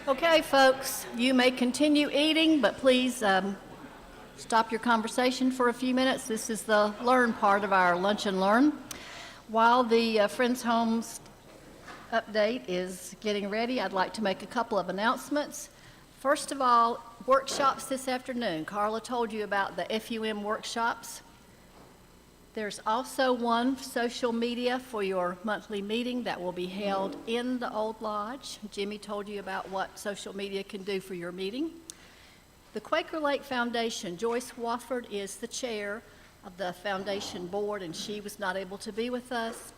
Okay, folks, you may continue eating, but please stop your conversation for a few minutes. This is the learn part of our Lunch and Learn. While the Friends Homes update is getting ready, I'd like to make a couple of announcements. First of all, workshops this afternoon. Carla told you about the FUM workshops. There's also one social media for your monthly meeting that will be held in the Old Lodge. Jimmy told you about what social media can do for your meeting. The Quaker Lake Foundation, Joyce Wofford is the chair of the foundation board, and she was not able to be with us.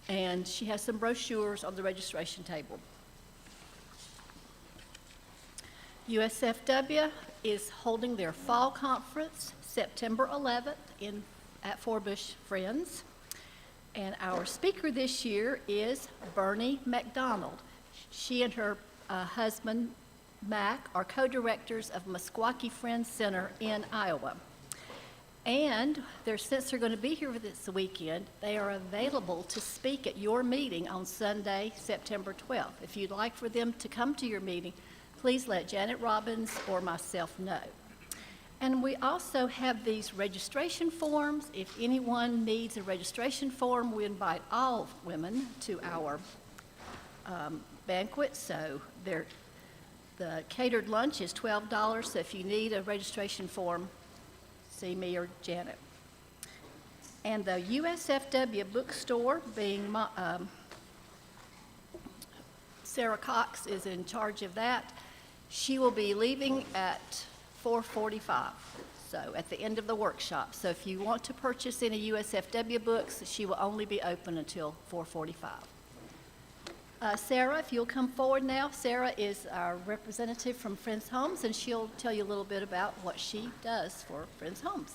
And she has some brochures on the registration table. USFW is holding their fall conference September 11th at Forbush Friends. And our speaker this year is Bernie McDonald. She and her husband, Mac, are co-directors of Meskwaki Friends Center in Iowa. And since they're going to be here this weekend, they are available to speak at your meeting on Sunday, September 12th. If you'd like for them to come to your meeting, please let Janet Robbins or myself know. And we also have these registration forms. If anyone needs a registration form, we invite all women to our banquet. So the catered lunch is $12. So if you need a registration form, see me or Janet. And the USFW bookstore, being Sarah Cox is in charge of that. She will be leaving at 4:45, so at the end of the workshop. So if you want to purchase any USFW books, she will only be open until 4:45. Sarah, if you'll come forward now. Sarah is our representative from Friends Homes, and she'll tell you a little bit about what she does for Friends Homes.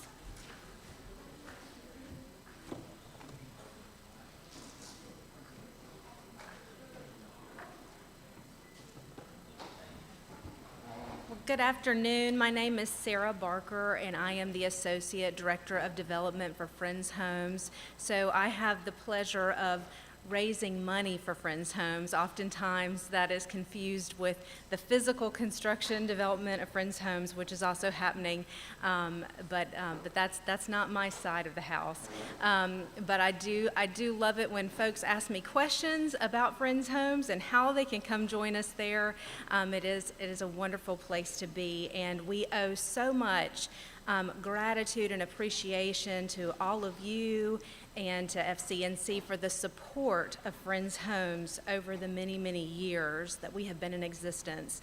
Good afternoon. My name is Sarah Barker, and I am the Associate Director of Development for Friends Homes. So I have the pleasure of raising money for Friends Homes. Oftentimes that is confused with the physical construction development of Friends Homes, which is also happening, but that's not my side of the house. But I do love it when folks ask me questions about Friends Homes and how they can come join us there. It is a wonderful place to be, and we owe so much gratitude and appreciation to all of you and to FCNC for the support of Friends Homes over the many, many years that we have been in existence.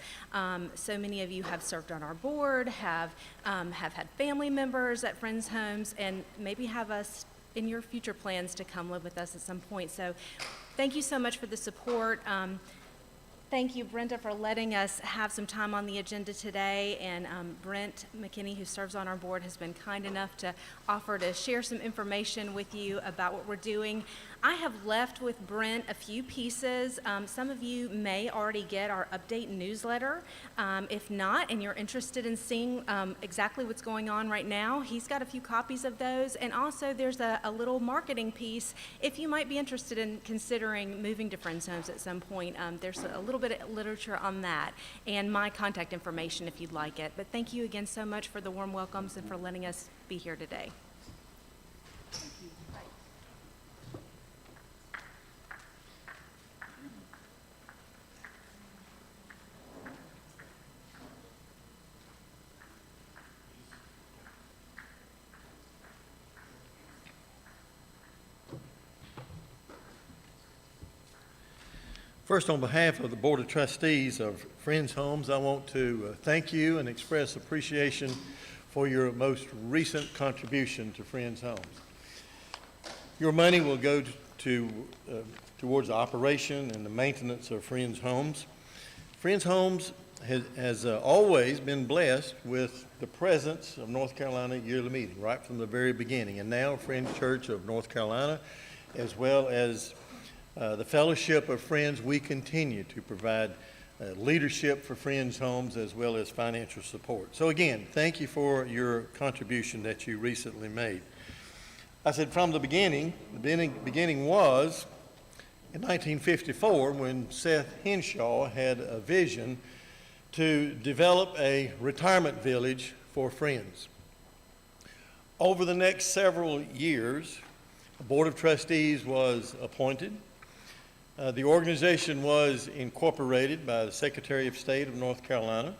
So many of you have served on our board, have had family members at Friends Homes, and maybe have us in your future plans to come live with us at some point. So thank you so much for the support. Thank you, Brenda, for letting us have some time on the agenda today. And Brent McKinney, who serves on our board, has been kind enough to offer to share some information with you about what we're doing. I have left with Brent a few pieces. Some of you may already get our update newsletter. If not, and you're interested in seeing exactly what's going on right now, he's got a few copies of those. And also there's a little marketing piece if you might be interested in considering moving to Friends Homes at some point. There's a little bit of literature on that and my contact information if you'd like it. But thank you again so much for the warm welcomes and for letting us be here today. First, on behalf of the Board of Trustees of Friends Homes, I want to thank you and express appreciation for your most recent contribution to Friends Homes. Your money will go towards the operation and the maintenance of Friends Homes. Friends Homes has always been blessed with the presence of North Carolina Yearly Meeting right from the very beginning, and now Friends Church of North Carolina, as well as the Fellowship of Friends. We continue to provide leadership for Friends Homes as well as financial support. So again, thank you for your contribution that you recently made. I said from the beginning was in 1954 when Seth Henshaw had a vision to develop a retirement village for Friends. Over the next several years, a board of trustees was appointed. The organization was incorporated by the Secretary of State of North Carolina.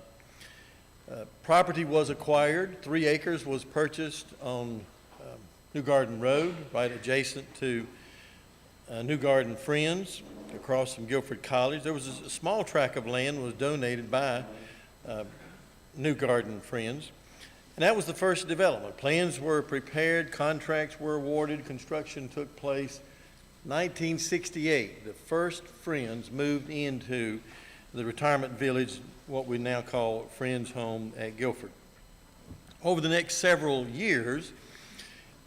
Property was acquired. 3 acres was purchased on New Garden Road, right adjacent to New Garden Friends, across from Guilford College. There was a small tract of land was donated by New Garden Friends. And that was the first development. Plans were prepared, contracts were awarded, construction took place. 1968, the first Friends moved into the retirement village, what we now call Friends Home at Guilford. Over the next several years,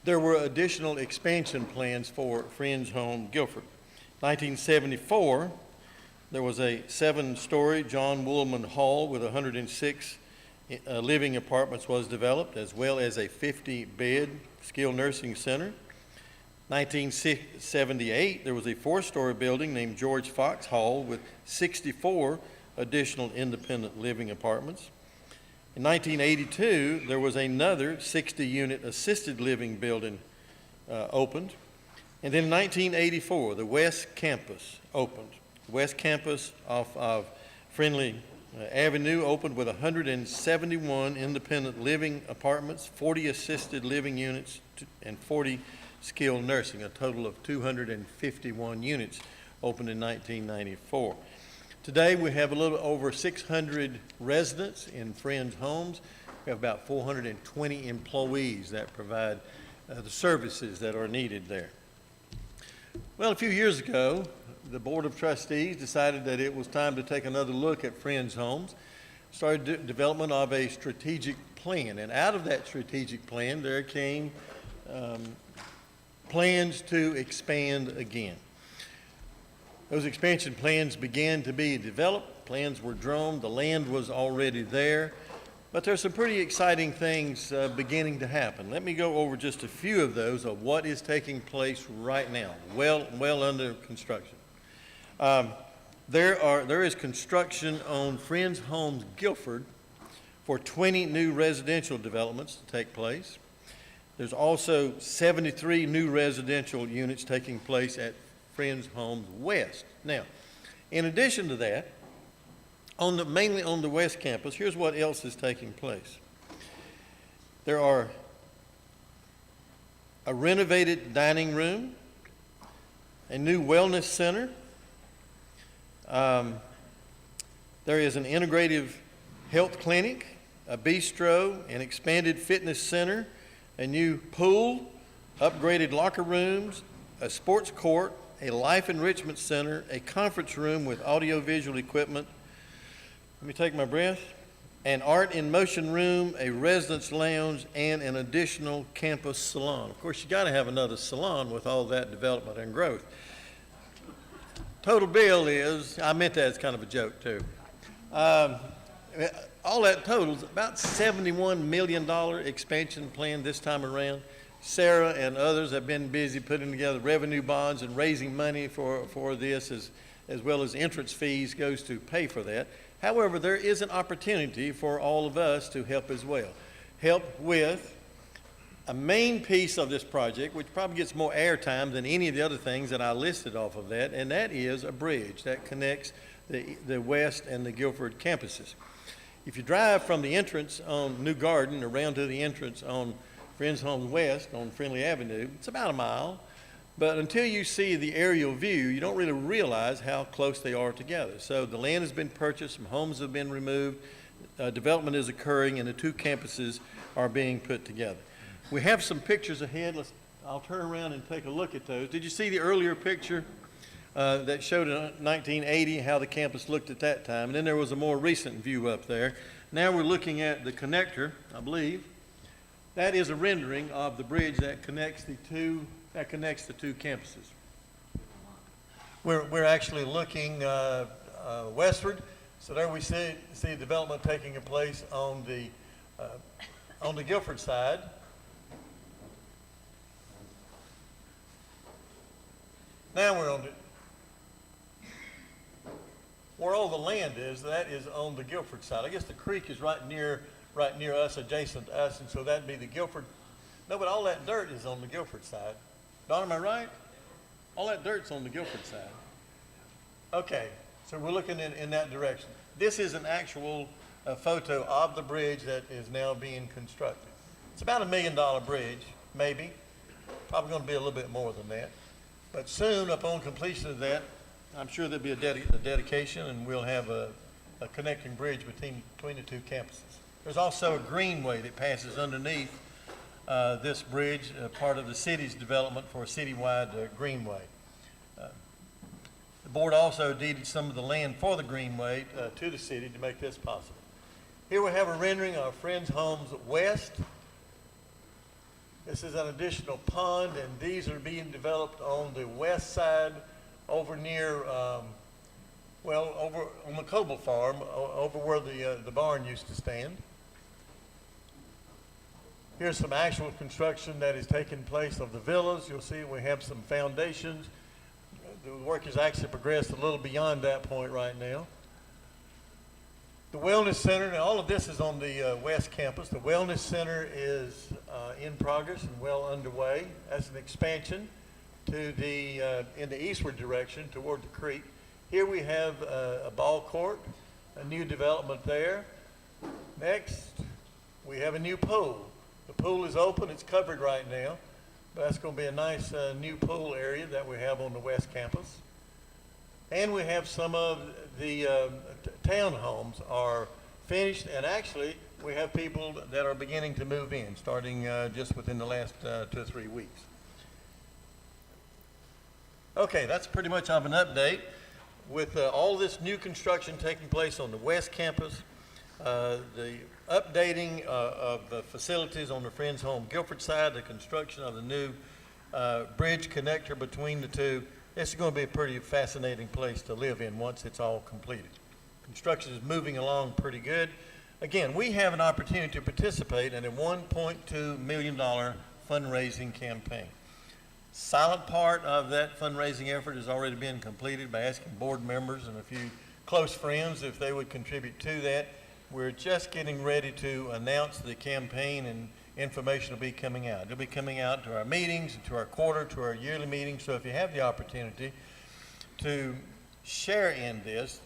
there were additional expansion plans for Friends Home Guilford. 1974, there was a 7-story John Woolman Hall with 106 living apartments was developed, as well as a 50-bed skilled nursing center. 1978, there was a 4-story building named George Fox Hall with 64 additional independent living apartments. In 1982, there was another 60-unit assisted living building opened. And then in 1984, the West Campus opened. West Campus off of Friendly Avenue opened with 171 independent living apartments, 40 assisted living units, and 40 skilled nursing, a total of 251 units opened in 1994. Today, we have a little over 600 residents in Friends Homes. We have about 420 employees that provide the services that are needed there. Well, a few years ago, the Board of Trustees decided that it was time to take another look at Friends Homes, started development of a strategic plan, and out of that strategic plan, there came plans to expand again. Those expansion plans began to be developed, plans were drawn, the land was already there, but there's some pretty exciting things beginning to happen. Let me go over just a few of those of what is taking place right now, well under construction. There is construction on Friends Homes Guilford for 20 new residential developments to take place. There's also 73 new residential units taking place at Friends Homes West. Now, in addition to that, mainly on the West Campus, here's what else is taking place. There are a renovated dining room, a new wellness center. There is an integrative health clinic, a bistro, an expanded fitness center, a new pool, upgraded locker rooms, a sports court, a life enrichment center, a conference room with audio-visual equipment. Let me take my breath. An art in motion room, a residence lounge, and an additional campus salon. Of course, you got to have another salon with all that development and growth. Total bill is, I meant that as kind of a joke too. All that totals about $71 million expansion plan this time around. Sarah and others have been busy putting together revenue bonds and raising money for this, as well as entrance fees goes to pay for that. However, there is an opportunity for all of us to help as well. Help with a main piece of this project, which probably gets more airtime than any of the other things that I listed off of that, and that is a bridge that connects the West and the Guilford campuses. If you drive from the entrance on New Garden around to the entrance on Friends Homes West on Friendly Avenue, it's about a mile, but until you see the aerial view, you don't really realize how close they are together. So the land has been purchased, some homes have been removed, development is occurring, and the two campuses are being put together. We have some pictures ahead. I'll turn around and take a look at those. Did you see the earlier picture that showed in 1980 how the campus looked at that time? And then there was a more recent view up there. Now we're looking at the connector, I believe. That is a rendering of the bridge that connects the two campuses. We're actually looking westward. So there we see development taking place on the Guilford side. Now we're on Where all the land is, that is on the Guilford side. I guess the creek is right near us, adjacent to us, and so that'd be the Guilford. No, but all that dirt is on the Guilford side. Don, am I right? All that dirt's on the Guilford side. Okay, so we're looking in that direction. This is an actual photo of the bridge that is now being constructed. It's about $1 million bridge, maybe. Probably going to be a little bit more than that. But soon, upon completion of that, I'm sure there'll be a dedication, and we'll have a connecting bridge between the two campuses. There's also a greenway that passes underneath this bridge, part of the city's development for a citywide greenway. The board also deeded some of the land for the greenway to the city to make this possible. Here we have a rendering of Friends Homes West. This is an additional pond, and these are being developed on the west side over near, over on the Coble Farm, over where the barn used to stand. Here's some actual construction that is taking place of the villas. You'll see we have some foundations. The work has actually progressed a little beyond that point right now. The Wellness Center, now all of this is on the West Campus. The Wellness Center is in progress and well underway. That's an expansion to in the eastward direction toward the creek. Here we have a ball court, a new development there. Next, we have a new pool. The pool is open, it's covered right now, but that's going to be a nice new pool area that we have on the West Campus. And we have some of the townhomes are finished, and actually we have people that are beginning to move in, starting just within the last 2 or 3 weeks. Okay, that's pretty much of an update. With all this new construction taking place on the West Campus, the updating of the facilities on the Friends Home Guilford side, the construction of the new bridge connector between the two, this is going to be a pretty fascinating place to live in once it's all completed. Construction is moving along pretty good. Again, we have an opportunity to participate in a $1.2 million fundraising campaign. Silent part of that fundraising effort has already been completed by asking board members and a few close friends if they would contribute to that. We're just getting ready to announce the campaign, and information will be coming out. It'll be coming out to our meetings, and to our to our yearly meetings. So if you have the opportunity to share in this,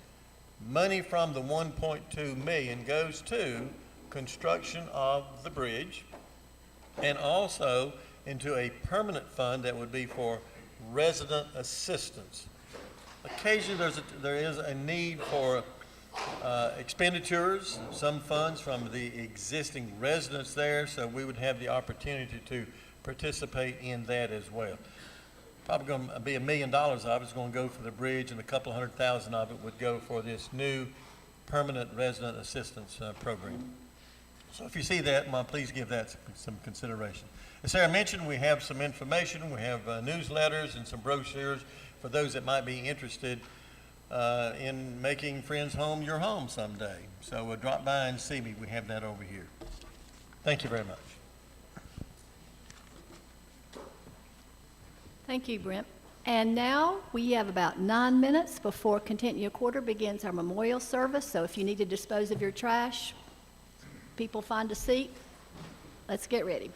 money from the $1.2 million goes to construction of the bridge, and also into a permanent fund that would be for resident assistance. Occasionally there is a need for expenditures, some funds from the existing residents there, so we would have the opportunity to participate in that as well. Probably going to be $1 million of it is going to go for the bridge, and a couple $100,000 of it would go for this new permanent resident assistance program. So if you see that, please give that some consideration. As Sarah mentioned, we have some information. We have newsletters and some brochures for those that might be interested in making Friends Home your home someday. So drop by and see me. We have that over here. Thank you very much. Thank you, Brent. And now we have about 9 minutes before Continue Quarter begins our memorial service. So if you need to dispose of your trash, people find a seat. Let's get ready.